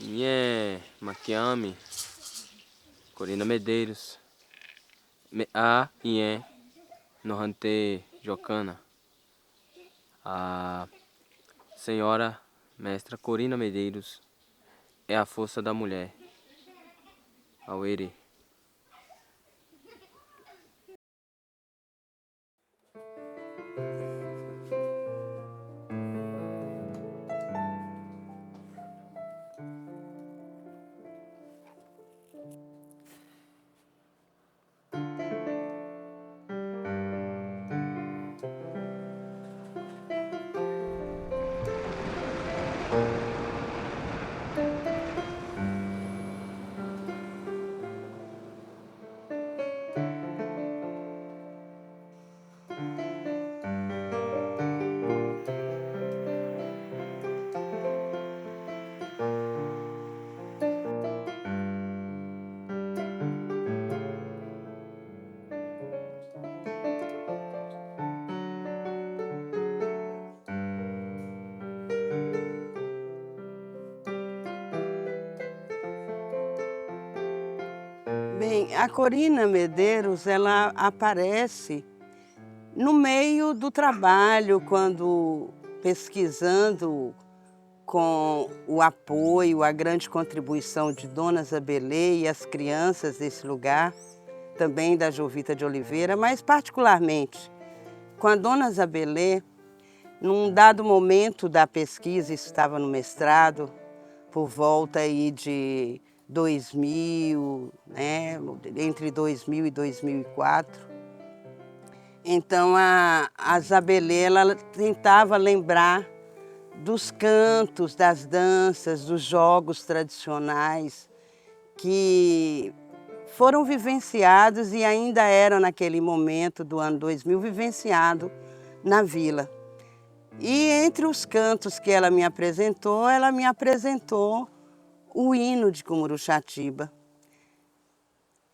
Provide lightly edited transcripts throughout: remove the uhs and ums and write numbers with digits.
Nye Maquiame, Corina Medeiros, Nye Nohante Jocana, a senhora mestra Corina Medeiros é a força da mulher. Auere. Bem, a Corina Medeiros, ela aparece no meio do trabalho, quando pesquisando com o apoio, a grande contribuição de Dona Zabelê e as crianças desse lugar, também da Jovita de Oliveira, mas particularmente com a Dona Zabelê, num dado momento da pesquisa, isso estava no mestrado, por volta aí de 2000, né, entre 2000 e 2004. Então a Zabelê, ela tentava lembrar dos cantos, das danças, dos jogos tradicionais que foram vivenciados e ainda eram naquele momento do ano 2000 vivenciado na vila. E entre os cantos que ela me apresentou o hino de Cumuruxatiba.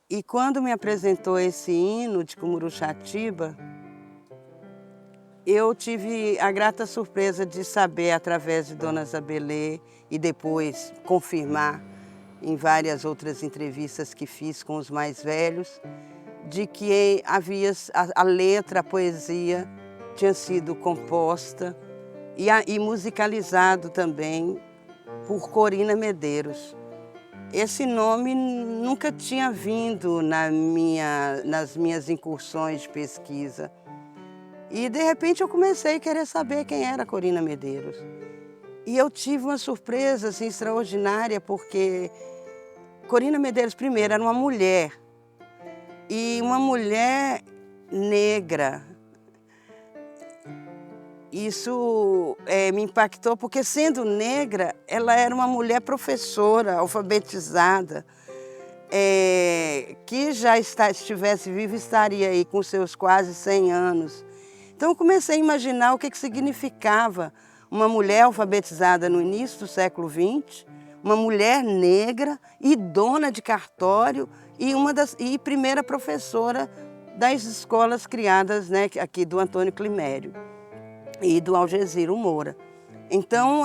E quando me apresentou esse hino de Cumuruxatiba, eu tive a grata surpresa de saber, através de Dona Zabelê, e depois confirmar em várias outras entrevistas que fiz com os mais velhos, de que havia a letra, a poesia, tinha sido composta e musicalizado também por Corina Medeiros. Esse nome nunca tinha vindo nas minhas incursões de pesquisa. E de repente eu comecei a querer saber quem era Corina Medeiros. E eu tive uma surpresa assim, extraordinária, porque Corina Medeiros, primeiro, era uma mulher. E uma mulher negra. Isso me impactou, porque sendo negra, ela era uma mulher professora, alfabetizada, que já estivesse viva, estaria aí com seus quase 100 anos. Então eu comecei a imaginar o que significava uma mulher alfabetizada no início do século XX, uma mulher negra e dona de cartório e primeira professora das escolas criadas, né, aqui do Antônio Climério e do Algesiro Moura. Então,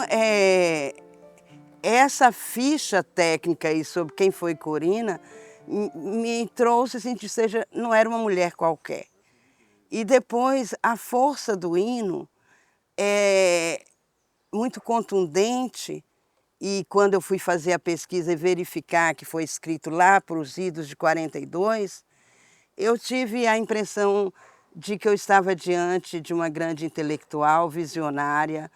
essa ficha técnica aí sobre quem foi Corina me trouxe assim, não era uma mulher qualquer. E depois, a força do hino muito contundente, e quando eu fui fazer a pesquisa e verificar que foi escrito lá para os idos de 42, eu tive a impressão de que eu estava diante de uma grande intelectual, visionária.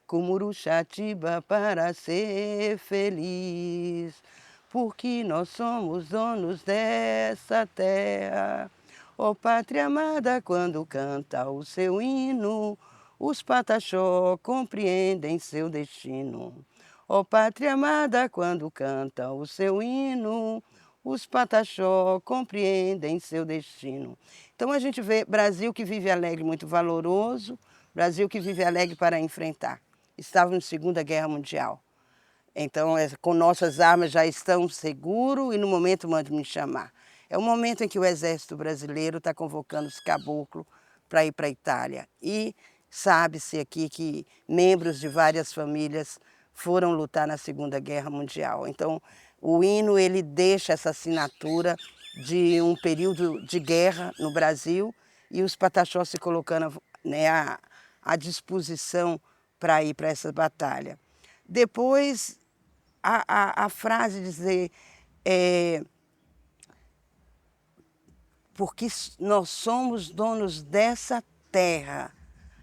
Cumuruxatiba para ser feliz, porque nós somos donos dessa terra. Ó pátria amada, quando canta o seu hino, os pataxó compreendem seu destino. Ó pátria amada, quando canta o seu hino, os pataxó compreendem seu destino. Então a gente vê Brasil que vive alegre, muito valoroso, Brasil que vive alegre para enfrentar. Estávamos na Segunda Guerra Mundial. Então, com nossas armas já estão seguros e no momento mande me chamar. É o momento em que o Exército Brasileiro está convocando os caboclos para ir para a Itália. E sabe-se aqui que membros de várias famílias foram lutar na Segunda Guerra Mundial. Então, o hino ele deixa essa assinatura de um período de guerra no Brasil e os pataxós se colocando, né, à disposição para ir para essa batalha. Depois, a frase dizer, porque nós somos donos dessa terra.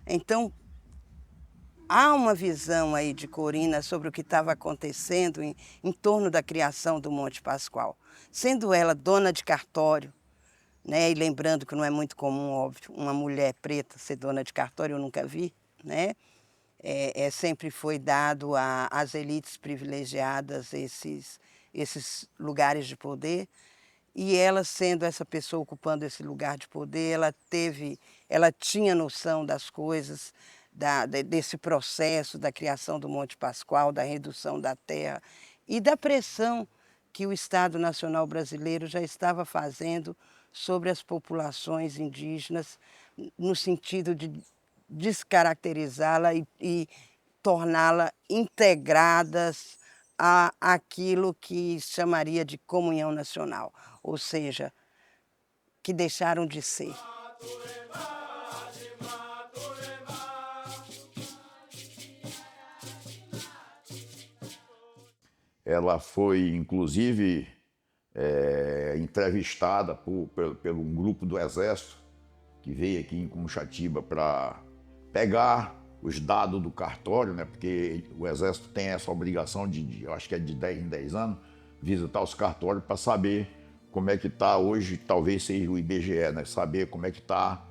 Então, há uma visão aí de Corina sobre o que estava acontecendo em torno da criação do Monte Pascoal. Sendo ela dona de cartório, né, e lembrando que não é muito comum, óbvio, uma mulher preta ser dona de cartório, eu nunca vi, né? Sempre foi dado às elites privilegiadas esses lugares de poder, e ela sendo essa pessoa ocupando esse lugar de poder, ela tinha noção das coisas, desse processo da criação do Monte Pascoal, da redução da terra e da pressão que o Estado Nacional Brasileiro já estava fazendo sobre as populações indígenas, no sentido de descaracterizá-la e torná-la integradas àquilo que chamaria de comunhão nacional, ou seja, que deixaram de ser. Ela foi, inclusive, entrevistada por um grupo do Exército que veio aqui em Cumuxatiba para pegar os dados do cartório, né? Porque o Exército tem essa obrigação eu acho que é de 10 em 10 anos, visitar os cartórios para saber como é que está hoje, talvez seja o IBGE, né? Saber como é que está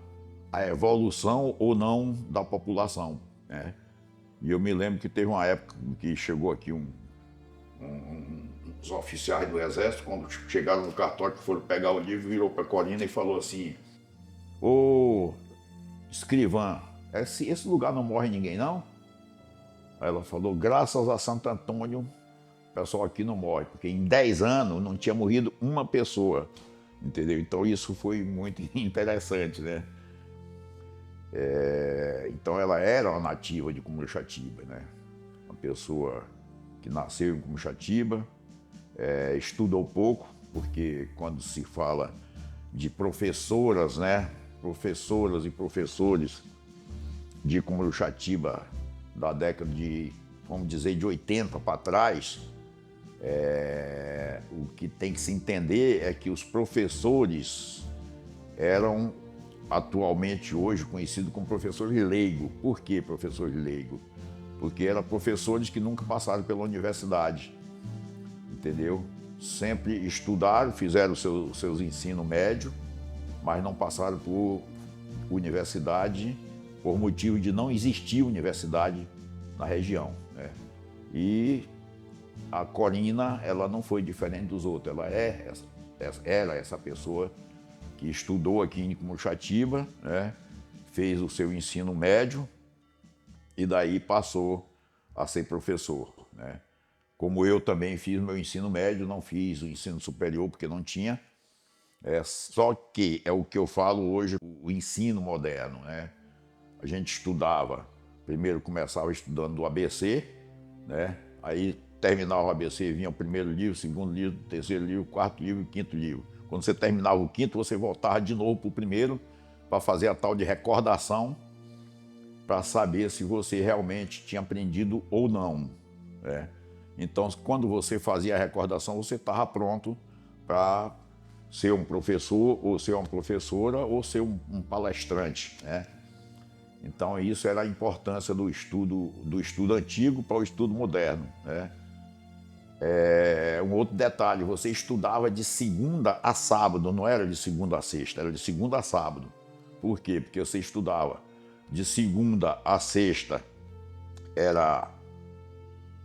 a evolução ou não da população, né? E eu me lembro que teve uma época que chegou aqui uns oficiais do Exército, quando chegaram no cartório, que foram pegar o livro, virou para Corina e falou assim: ô escrivã, esse lugar não morre ninguém, não? Aí ela falou: graças a Santo Antônio, o pessoal aqui não morre, porque em 10 anos não tinha morrido uma pessoa, entendeu? Então isso foi muito interessante, né? Então ela era uma nativa de Cumuxatiba, né? Uma pessoa que nasceu em Cumuxatiba, estudou pouco, porque quando se fala de professoras, né? Professoras e professores de Cumuxatiba da década de, vamos dizer, de 80 para trás, o que tem que se entender é que os professores eram atualmente hoje conhecidos como professores leigos. Por que professores leigos? Porque eram professores que nunca passaram pela universidade, entendeu? Sempre estudaram, fizeram seus ensino médio, mas não passaram por universidade por motivo de não existir universidade na região, né? E a Corina, ela não foi diferente dos outros, ela era essa pessoa que estudou aqui em Cumuxatiba, né? Fez o seu ensino médio e daí passou a ser professor, né? Como eu também fiz meu ensino médio, não fiz o ensino superior porque não tinha. Só que é o que eu falo hoje, o ensino moderno, né? A gente estudava, primeiro começava estudando o ABC, né? Aí terminava o ABC, vinha o primeiro livro, o segundo livro, o terceiro livro, o quarto livro e o quinto livro. Quando você terminava o quinto, você voltava de novo para o primeiro para fazer a tal de recordação, para saber se você realmente tinha aprendido ou não, né? Então, quando você fazia a recordação, você estava pronto para ser um professor, ou ser uma professora, ou ser um palestrante, né? Então, isso era a importância do estudo antigo para o estudo moderno, né? Um outro detalhe, você estudava de segunda a sábado, não era de segunda a sexta, era de segunda a sábado. Por quê? Porque você estudava de segunda a sexta, era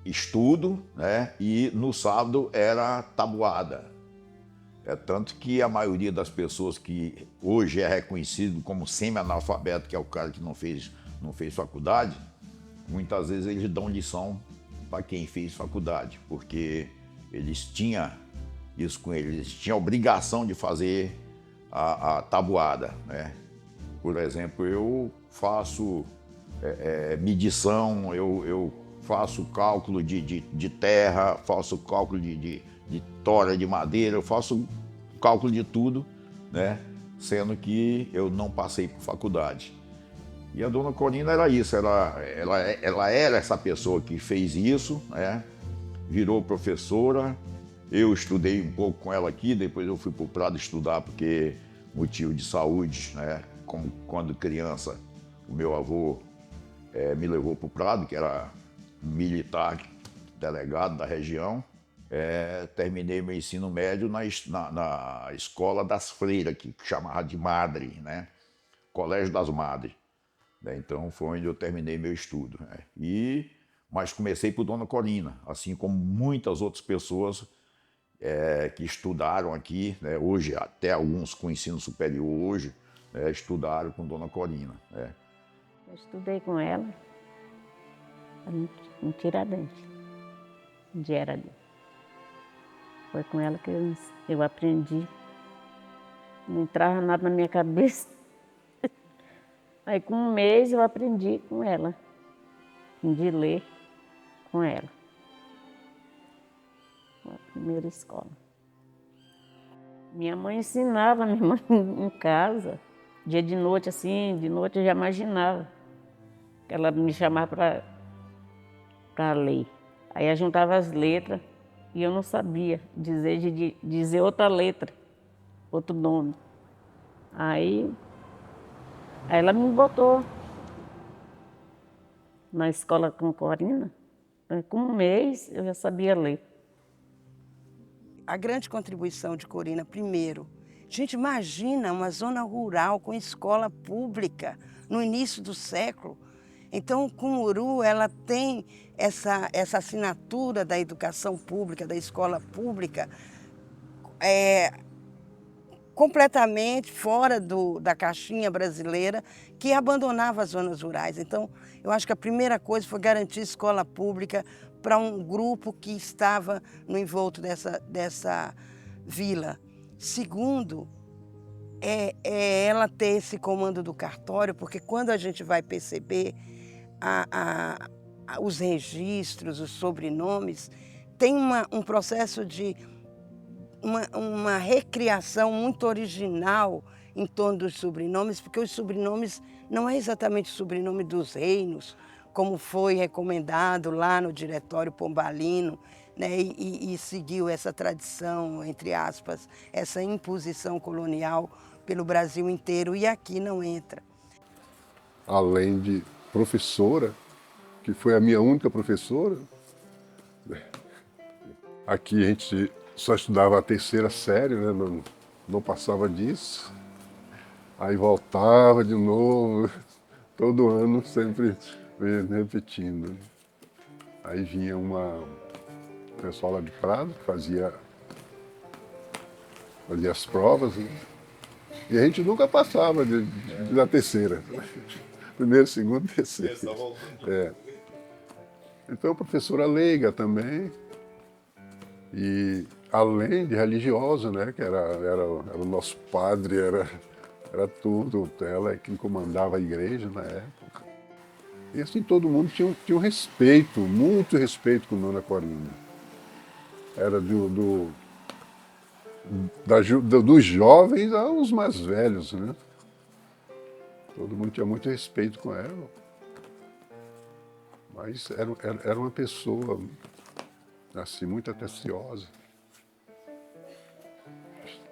estudo, né? E no sábado era tabuada. Tanto que a maioria das pessoas que hoje é reconhecido como semi-analfabeto, que é o cara que não fez faculdade, muitas vezes eles dão lição para quem fez faculdade, porque eles tinham isso com eles, eles tinham a obrigação de fazer a tabuada, né? Por exemplo, eu faço medição, eu faço cálculo de terra, faço cálculo de tora de madeira, eu faço cálculo de tudo, né? Sendo que eu não passei por faculdade. E a dona Corina era isso, ela era essa pessoa que fez isso, né? Virou professora. Eu estudei um pouco com ela aqui, depois eu fui para o Prado estudar porque motivo de saúde, né? Como quando criança, o meu avô me levou para o Prado, que era um militar delegado da região. Terminei meu ensino médio na escola das freiras, que chamava de Madre, né? Colégio das Madres. Então foi onde eu terminei meu estudo, né? Mas comecei por Dona Corina, assim como muitas outras pessoas que estudaram aqui, né? Hoje até alguns com ensino superior hoje, né? Estudaram com Dona Corina, né? Eu estudei com ela em Tiradentes, onde era ali. Foi com ela que eu aprendi. Não entrava nada na minha cabeça. Aí com um mês eu aprendi com ela. Aprendi a ler com ela. Foi a primeira escola. Minha mãe ensinava, minha mãe em casa. Dia de noite, assim, de noite eu já imaginava. Que ela me chamava para ler. Aí eu juntava as letras e eu não sabia dizer outra letra, outro nome. Aí ela me botou na escola com Corina. Com um mês eu já sabia ler. A grande contribuição de Corina, primeiro, gente, imagina uma zona rural com escola pública no início do século. Então, Cumuru, ela tem essa assinatura da educação pública, da escola pública, completamente fora da caixinha brasileira, que abandonava as zonas rurais. Então, eu acho que a primeira coisa foi garantir escola pública para um grupo que estava no envolto dessa vila. Segundo, ela ter esse comando do cartório, porque quando a gente vai perceber os registros, os sobrenomes, tem um processo de uma recriação muito original em torno dos sobrenomes, porque os sobrenomes não é exatamente o sobrenome dos reinos, como foi recomendado lá no Diretório Pombalino, né? E seguiu essa tradição, entre aspas, essa imposição colonial pelo Brasil inteiro, e aqui não entra. Além de professora, que foi a minha única professora, aqui a gente só estudava a terceira série, né? Não passava disso. Aí voltava de novo, todo ano sempre repetindo. Aí vinha o pessoal lá de Prado, que fazia as provas, né? E a gente nunca passava da terceira. Primeiro, segundo, terceiro. Então, professora leiga também. E além de religiosa, né, que era o nosso padre, era tudo. Ela é quem comandava a igreja na época. E assim, todo mundo tinha um respeito, muito respeito com Dona Corina. Era dos jovens aos mais velhos, né? Todo mundo tinha muito respeito com ela. Mas era uma pessoa, assim, muito atenciosa.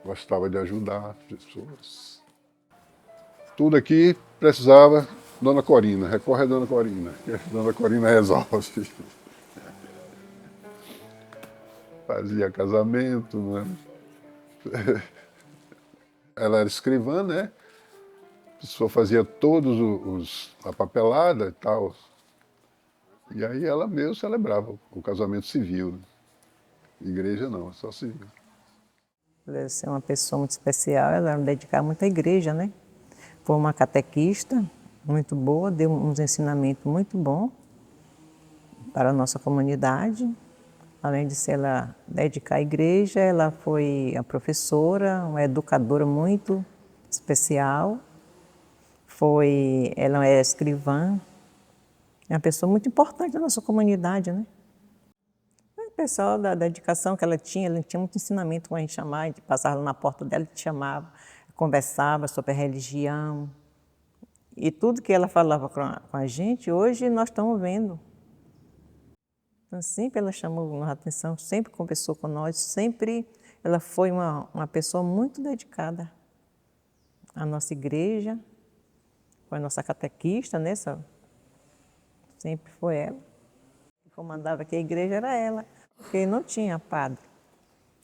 Gostava de ajudar as pessoas. Tudo aqui precisava Dona Corina, recorre a Dona Corina, que a Dona Corina resolve. Fazia casamento, né? Ela era escrivã, né? A pessoa fazia todos a papelada e tal. E aí ela mesmo celebrava o casamento civil, né? Igreja não, só civil. Ela ser uma pessoa muito especial, ela era dedicada muito à igreja, né? Foi uma catequista muito boa, deu uns ensinamentos muito bons para a nossa comunidade. Além de ser ela dedicar à igreja, ela foi a professora, uma educadora muito especial. Ela é escrivã, é uma pessoa muito importante da nossa comunidade, né? O pessoal da dedicação que ela tinha muito ensinamento com a gente chamar, a gente passava na porta dela e te chamava, conversava sobre a religião. E tudo que ela falava com a gente, hoje nós estamos vendo. Então, sempre ela chamou a atenção, sempre conversou com nós, sempre ela foi uma pessoa muito dedicada à nossa igreja, foi a nossa catequista, né? Sempre foi ela. Quem comandava aqui a igreja era ela, porque não tinha padre.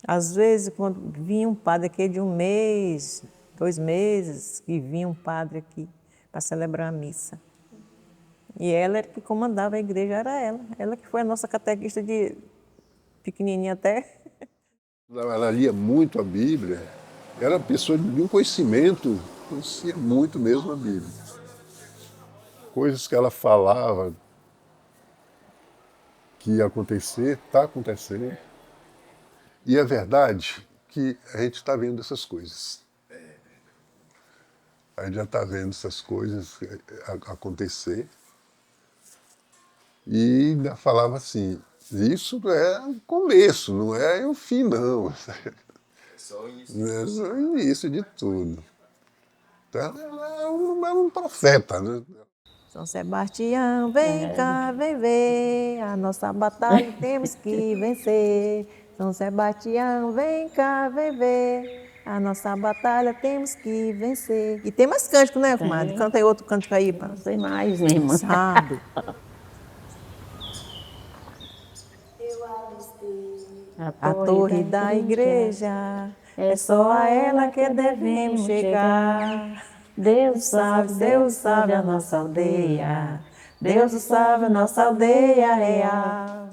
Às vezes, quando vinha um padre aqui de 1 mês, 2 meses, que vinha um padre aqui para celebrar a missa. E ela era que comandava a igreja, era ela. Ela que foi a nossa catequista de pequenininha até. Ela lia muito a Bíblia, era uma pessoa de um conhecimento, conhecia muito mesmo a Bíblia. Coisas que ela falava que ia acontecer, está acontecendo. E é verdade que a gente está vendo essas coisas. A gente já está vendo essas coisas acontecer. E ainda falava assim, isso é o começo, não é o fim, não. É só o início de tudo. Então, ela é um profeta, né? São Sebastião, vem cá, vem ver, a nossa batalha temos que vencer. São Sebastião, vem cá, vem ver, a nossa batalha temos que vencer. E tem mais cântico, né, comadre? Canta aí outro cântico aí, pá. Não sei mais, minha irmã. Sabe? A torre da igreja, é só a ela que devemos chegar. Deus salve a nossa aldeia. Deus salve a nossa aldeia real.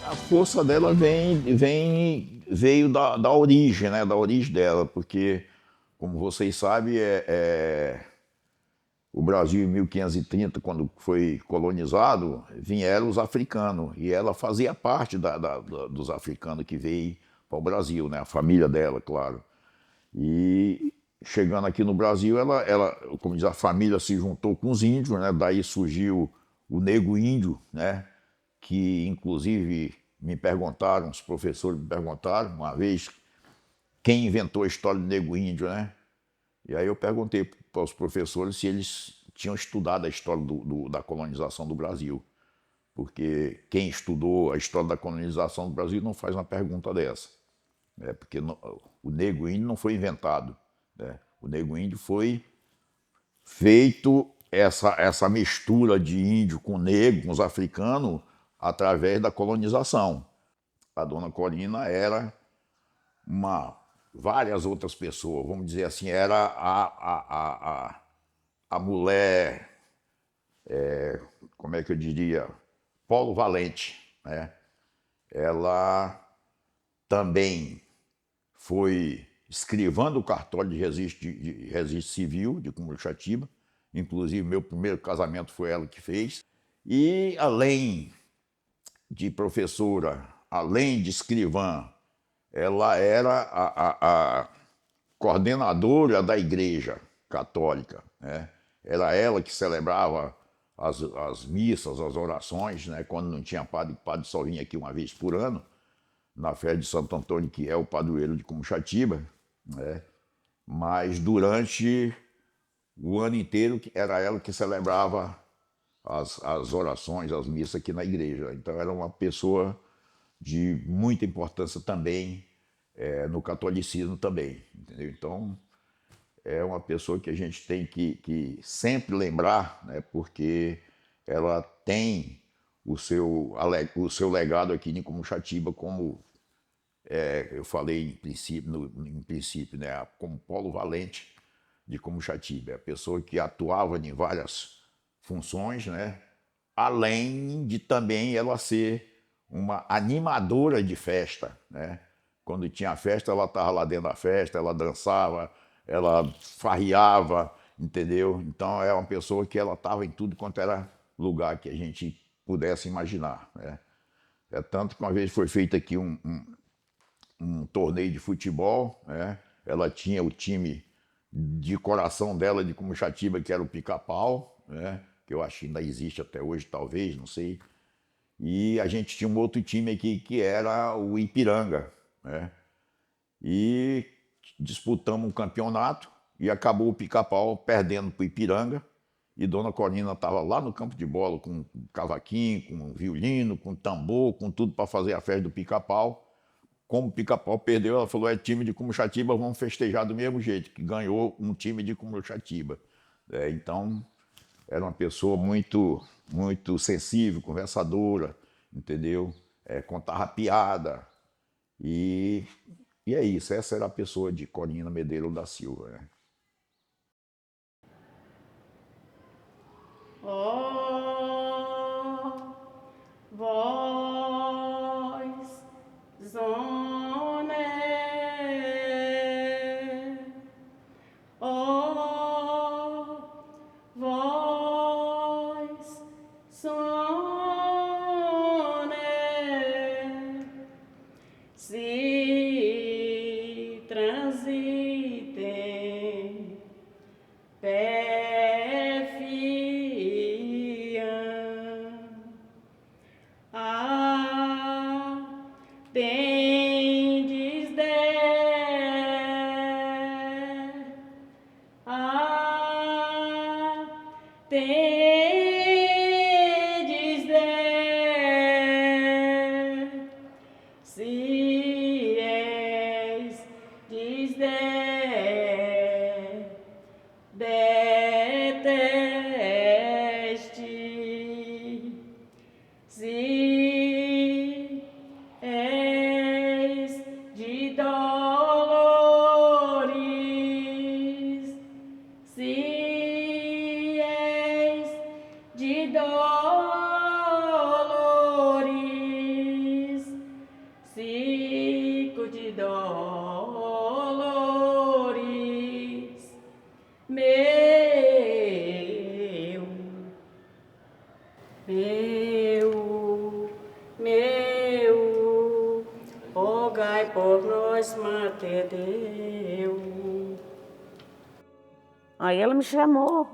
A força dela veio da origem, né? Da origem dela, porque, como vocês sabem, o Brasil, em 1530, quando foi colonizado, vieram os africanos, e ela fazia parte dos africanos que veio para o Brasil, né? A família dela, claro. E chegando aqui no Brasil, ela, como diz, a família se juntou com os índios, né? Daí surgiu o negro índio, né? Que inclusive me perguntaram, os professores me perguntaram uma vez quem inventou a história do negro índio, né? E aí eu perguntei para os professores se eles tinham estudado a história da colonização do Brasil. Porque quem estudou a história da colonização do Brasil não faz uma pergunta dessa. Né? Porque o negro índio não foi inventado. Né? O negro índio foi feito essa mistura de índio com negro, com os africanos, através da colonização. A Dona Corina era várias outras pessoas, vamos dizer assim, era a mulher, como é que eu diria, polo valente, né? Ela também foi escrivã do cartório de registro civil de Cumurixatiba, Inclusive, meu primeiro casamento foi ela que fez. E além de professora, além de escrivã, ela era a coordenadora da Igreja Católica, né? Era ela que celebrava as missas, as orações, né? Quando não tinha padre, o padre só vinha aqui uma vez por ano, na festa de Santo Antônio, que é o padroeiro de Comuxatiba, né? Mas durante o ano inteiro era ela que celebrava as orações, as missas aqui na igreja. Então era uma pessoa de muita importância também no catolicismo também, entendeu? Então é uma pessoa que a gente tem que sempre lembrar, né? Porque ela tem o seu legado aqui em Comuxatiba, como eu falei em princípio, né? Como polo valente de Comuxatiba. É a pessoa que atuava em várias funções, né? Além de também ela ser uma animadora de festa, né? Quando tinha festa, ela estava lá dentro da festa, ela dançava, ela farreava, entendeu? Então é uma pessoa que ela estava em tudo quanto era lugar que a gente pudesse imaginar, né? É tanto que uma vez foi feito aqui um torneio de futebol, né? Ela tinha o time de coração dela de Comuxatiba, que era o Pica-Pau, né? Que eu acho que ainda existe até hoje, talvez, não sei. E a gente tinha um outro time aqui que era o Ipiranga, né? E disputamos um campeonato e acabou o Pica-Pau perdendo para o Ipiranga. E Dona Corina estava lá no campo de bola com cavaquinho, com violino, com tambor, com tudo para fazer a festa do Pica-Pau. Como o Pica-Pau perdeu, ela falou, é time de Comuxatiba, vamos festejar do mesmo jeito, que ganhou um time de Comuxatiba. Então, era uma pessoa muito, muito sensível, conversadora, entendeu? Contava piada. E é isso, essa era a pessoa de Corina Medeiros da Silva, né? Oh, voz, zone, oh, voz, zone, se transitem, pé fiam, tendes se és deteste, se és de dolores, se és de dolores, cico de dolores, meu, rogai por nós, Mater Deus. Aí ela me chamou.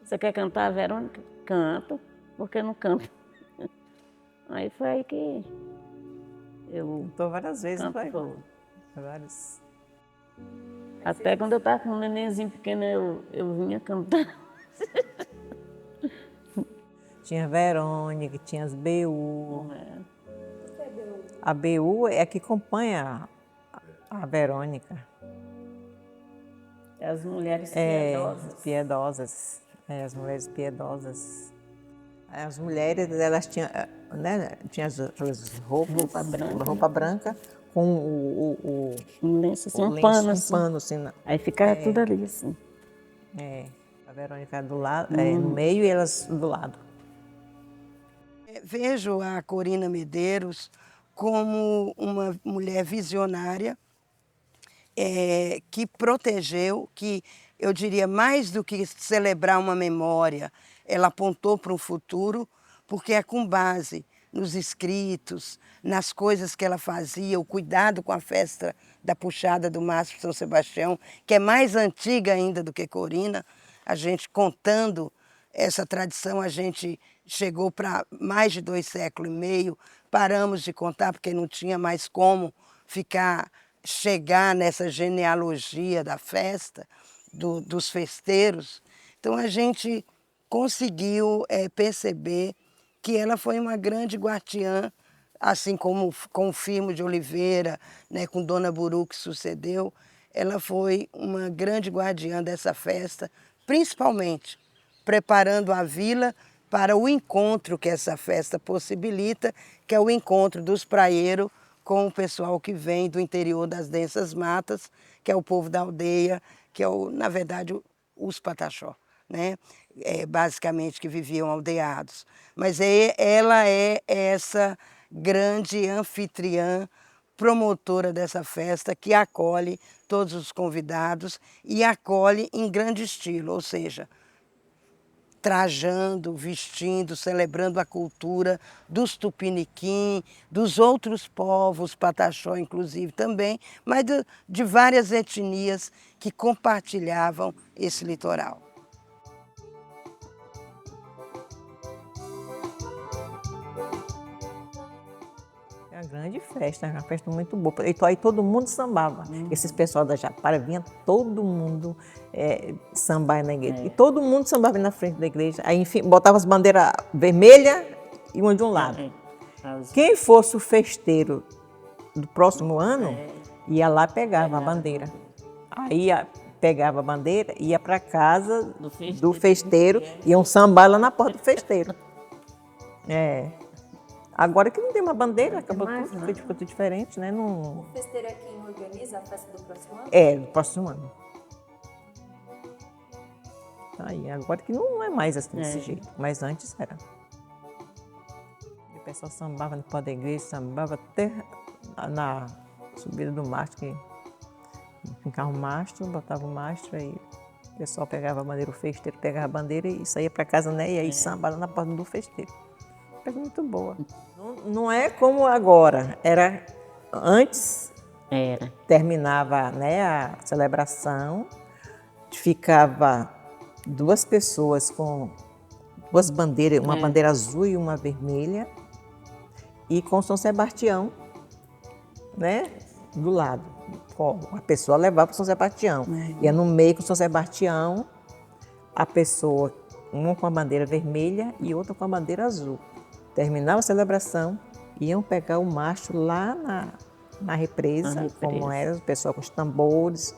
Você quer cantar, Verônica? Canto. Por que não canto? Aí foi aí que eu Cantou várias vezes, não foi? canto. Várias. Até quando eu estava com um nenenzinho pequeno, eu vinha cantar. Tinha Verônica, tinha as BU. A BU é a que acompanha a Verônica. As mulheres Piedosas. piedosas. Piedosas. As mulheres piedosas. As mulheres, elas tinham, né, tinha as roupa branca com Um lenço assim, o um lenço, pano um assim. pano assim. Aí ficava tudo ali assim. A Verônica do lado, no meio e elas do lado. Vejo a Corina Medeiros como uma mulher visionária, que protegeu, que eu diria, mais do que celebrar uma memória, ela apontou para um futuro, porque é com base nos escritos, nas coisas que ela fazia, o cuidado com a festa da puxada do mastro São Sebastião, que é mais antiga ainda do que Corina. A gente contando essa tradição, a gente chegou para mais de 2,5 séculos. Paramos de contar porque não tinha mais como chegar nessa genealogia da festa, dos festeiros. Então a gente conseguiu perceber que ela foi uma grande guardiã, assim como com o Firmo de Oliveira, né, com Dona Buru que sucedeu, ela foi uma grande guardiã dessa festa, principalmente preparando a vila para o encontro que essa festa possibilita, que é o encontro dos praieiros com o pessoal que vem do interior das densas matas, que é o povo da aldeia, que é, na verdade, os Pataxó, né? Basicamente que viviam aldeados. Mas ela é essa grande anfitriã, promotora dessa festa, que acolhe todos os convidados e acolhe em grande estilo, ou seja, trajando, vestindo, celebrando a cultura dos tupiniquim, dos outros povos, Pataxó inclusive também, mas de várias etnias que compartilhavam esse litoral. É uma grande festa, uma festa muito boa. E aí todo mundo sambava. Esses pessoal da Japara vinha todo mundo sambar na igreja. E todo mundo sambava na frente da igreja. Aí, enfim, botava as bandeiras vermelhas e uma de um lado. Quem fosse o festeiro do próximo ano, ia lá pegava a bandeira. Aí pegava a bandeira, ia para casa do festeiro, iam sambar lá na porta do festeiro. Agora que não tem uma bandeira, acabou tudo, ficou tudo diferente, né? Não... O festeiro é quem organiza a festa do próximo ano? Do próximo ano. Aí, agora que não é mais assim desse jeito, mas antes era. O pessoal sambava no pó da igreja, sambava até na subida do mastro, que ficava o mastro, botava o mastro, aí o pessoal pegava a bandeira, o festeiro pegava a bandeira e saía para casa, né? E aí sambava na porta do festeiro. Coisa muito boa. Não é como agora, era antes, terminava, né, a celebração, ficava duas pessoas com duas bandeiras, uma bandeira azul e uma vermelha, e com São Sebastião, né, do lado. A pessoa levava para São Sebastião, ia no meio com São Sebastião, a pessoa, uma com a bandeira vermelha e outra com a bandeira azul. Terminava a celebração, iam pegar o mastro lá na represa, como era, o pessoal com os tambores,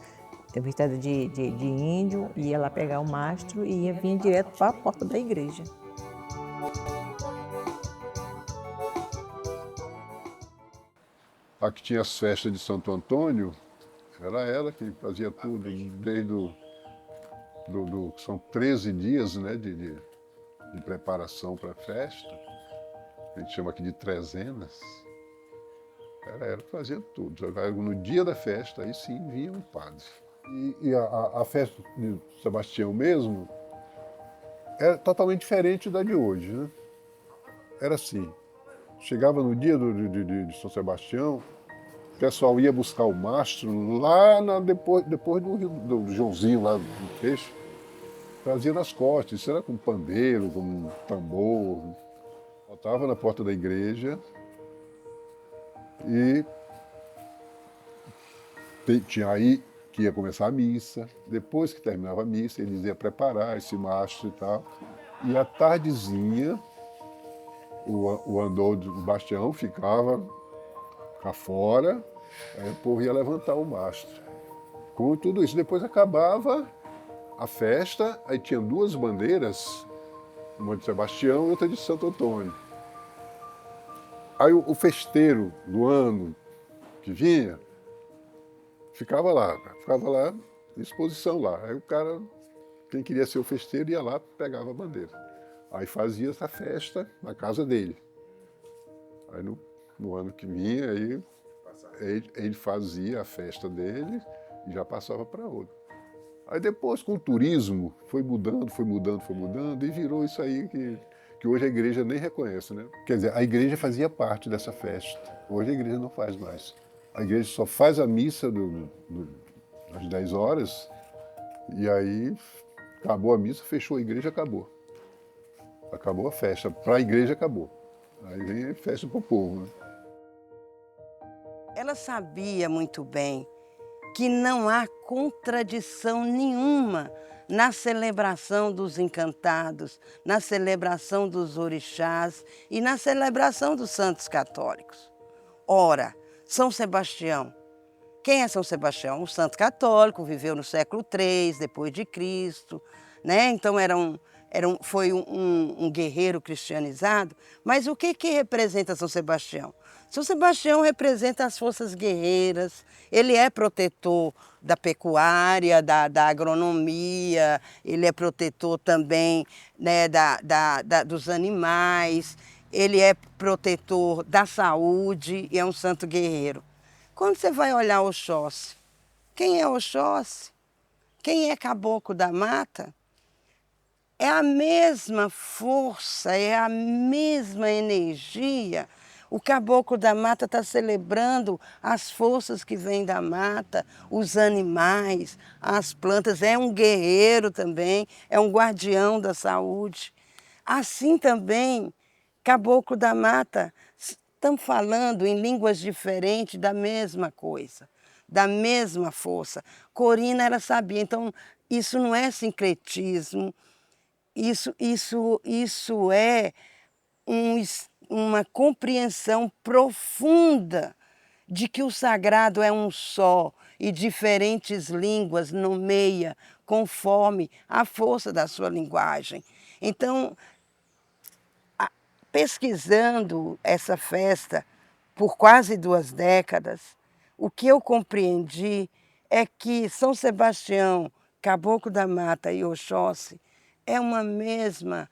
vestido de índio, ia lá pegar o mastro e ia vir direto para a porta da igreja. A que tinha as festas de Santo Antônio, era ela que fazia tudo, desde são 13 dias, né, de preparação para a festa. A gente chama aqui de trezenas. Era ela que fazia tudo. No dia da festa, aí sim vinha o padre. E a festa de Sebastião mesmo era totalmente diferente da de hoje, né? Era assim, chegava no dia de São Sebastião, o pessoal ia buscar o mastro lá depois do Joãozinho, lá do peixe, trazia nas costas, isso era com pandeiro, com tambor. Estava na porta da igreja e tinha aí que ia começar a missa. Depois que terminava a missa, eles iam preparar esse mastro e tal. E à tardezinha, o andor do bastião ficava cá fora, aí o povo ia levantar o mastro. Com tudo isso, depois acabava a festa, aí tinha duas bandeiras, uma de Sebastião e outra de Santo Antônio. Aí o festeiro do ano que vinha, ficava lá em exposição lá. Aí o cara, quem queria ser o festeiro, ia lá, pegava a bandeira. Aí fazia essa festa na casa dele. Aí no ano que vinha, aí ele fazia a festa dele e já passava para outro. Aí depois, com o turismo, foi mudando e virou isso aí que hoje a igreja nem reconhece, né? Quer dizer, a igreja fazia parte dessa festa. Hoje a igreja não faz mais. A igreja só faz a missa às 10 horas e aí acabou a missa, fechou a igreja, acabou. Acabou a festa. Para a igreja, acabou. Aí vem a festa para o povo, né? Ela sabia muito bem que não há contradição nenhuma na celebração dos encantados, na celebração dos orixás e na celebração dos santos católicos. Ora, São Sebastião. Quem é São Sebastião? Um santo católico, viveu no século III, depois de Cristo, né? Então foi um guerreiro cristianizado. Mas o que representa São Sebastião? São Sebastião representa as forças guerreiras, ele é protetor da pecuária, da agronomia, ele é protetor também, né, dos animais, ele é protetor da saúde e é um santo guerreiro. Quando você vai olhar Oxóssi, quem é Oxóssi? Quem é Caboclo da Mata? É a mesma força, é a mesma energia. O Caboclo da Mata está celebrando as forças que vêm da mata, os animais, as plantas. É um guerreiro também, é um guardião da saúde. Assim também, Caboclo da Mata, estamos falando em línguas diferentes da mesma coisa, da mesma força. Corina, ela sabia, então isso não é sincretismo, isso é uma compreensão profunda de que o sagrado é um só e diferentes línguas nomeia conforme a força da sua linguagem. Então, pesquisando essa festa por quase 2 décadas, o que eu compreendi é que São Sebastião, Caboclo da Mata e Oxóssi é uma mesma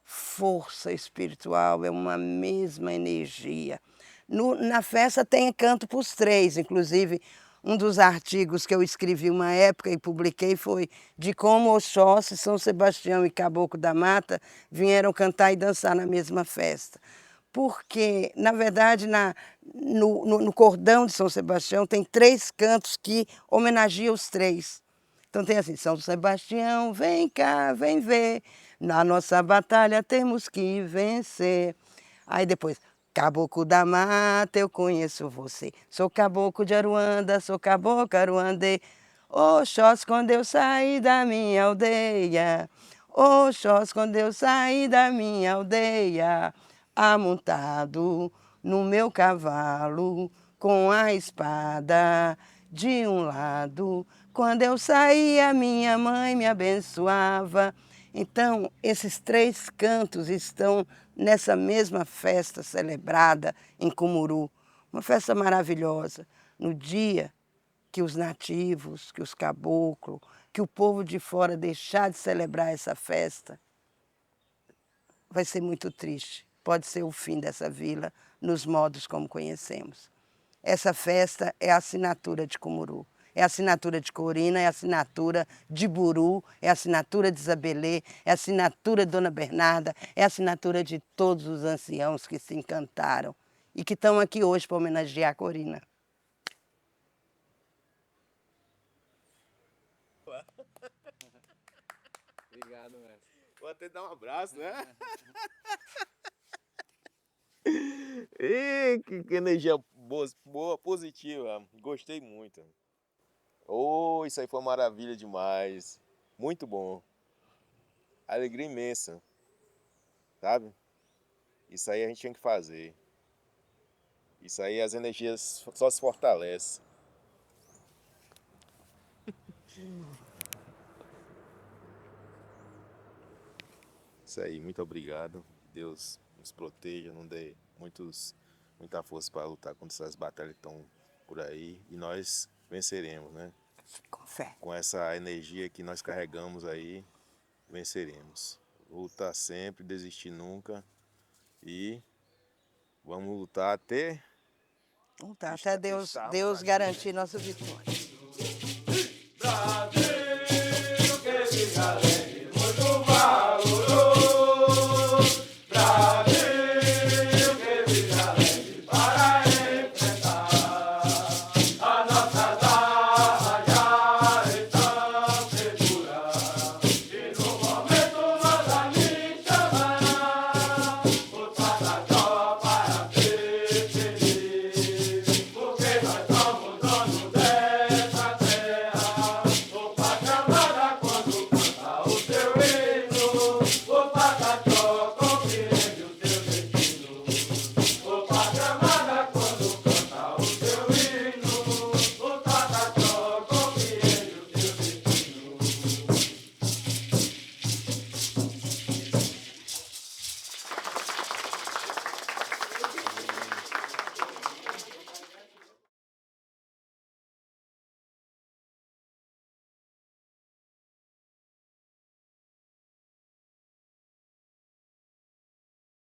força espiritual, é uma mesma energia. Na festa tem canto para os 3, inclusive um dos artigos que eu escrevi uma época e publiquei foi de como Oxóssi, São Sebastião e Caboclo da Mata vieram cantar e dançar na mesma festa. Porque, na verdade, no cordão de São Sebastião tem 3 cantos que homenageiam os 3. Então tem assim, São Sebastião, vem cá, vem ver, na nossa batalha temos que vencer. Aí depois, Caboclo da Mata, eu conheço você. Sou caboclo de Aruanda, sou caboclo aruandê. Oxóssi, quando eu saí da minha aldeia. Oxóssi, quando eu saí da minha aldeia. Amontado no meu cavalo, com a espada de um lado. Quando eu saía, minha mãe me abençoava. Então, esses 3 cantos estão nessa mesma festa celebrada em Cumuru. Uma festa maravilhosa. No dia que os nativos, que os caboclos, que o povo de fora deixar de celebrar essa festa, vai ser muito triste. Pode ser o fim dessa vila nos modos como conhecemos. Essa festa é a assinatura de Cumuru. É a assinatura de Corina, é a assinatura de Buru, é a assinatura de Isabelê, é a assinatura de Dona Bernarda, é a assinatura de todos os anciãos que se encantaram e que estão aqui hoje para homenagear a Corina. Obrigado, mestre. Vou até dar um abraço, né? Ih, que energia boa, positiva. Gostei muito. Oh, isso aí foi uma maravilha demais. Muito bom. Alegria imensa. Sabe? Isso aí a gente tinha que fazer. Isso aí as energias só se fortalecem. Isso aí, muito obrigado. Deus nos proteja, não dê muita força para lutar contra essas batalhas que estão por aí. E nós venceremos, né? Com fé. Com essa energia que nós carregamos aí, venceremos. Lutar sempre, desistir nunca. E vamos lutar até Deus garantir nossa vitória.